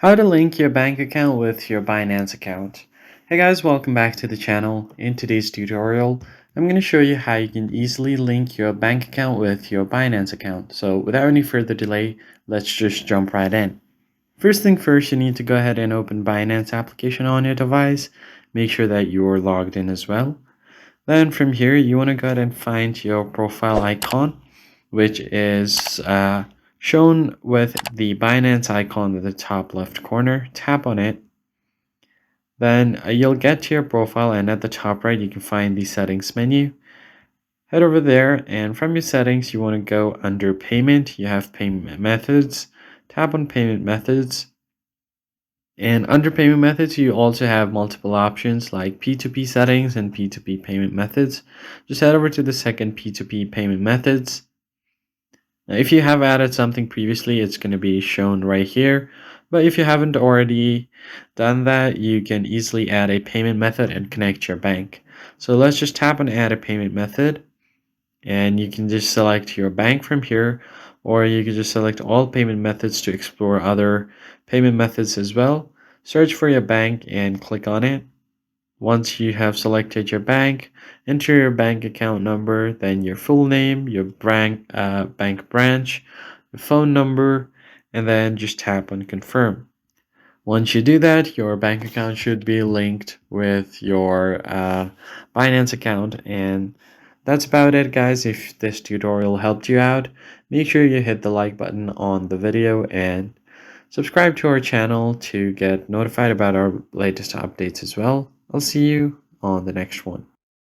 How to link your bank account with your Binance account. Hey guys, welcome back to the channel. In today's tutorial, I'm going to show you how you can easily link your bank account with your Binance account. So without any further delay, let's just jump right in. First thing first, you need to go ahead and open Binance application on your device. Make sure that you're logged in as well. Then from here, you want to go ahead and find your profile icon, which is shown with the Binance icon at the top left corner. Tap on it. Then you'll get to your profile, and at the top right, you can find the settings menu. Head over there, and from your settings, you want to go under payment. You have payment methods. Tap on payment methods. And under payment methods, you also have multiple options like P2P settings and P2P payment methods. Just head over to the second P2P payment methods. Now, if you have added something previously, it's going to be shown right here. But if you haven't already done that, you can easily add a payment method and connect your bank. So let's just tap on add a payment method. And you can just select your bank from here, or you can just select all payment methods to explore other payment methods as well. Search for your bank and click on it. Once you have selected your bank, enter your bank account number, then your full name, your bank branch, the phone number, and then just tap on confirm. Once you do that, your bank account should be linked with your Binance account. And that's about it, guys. If this tutorial helped you out, make sure you hit the like button on the video and subscribe to our channel to get notified about our latest updates as well. I'll see you on the next one.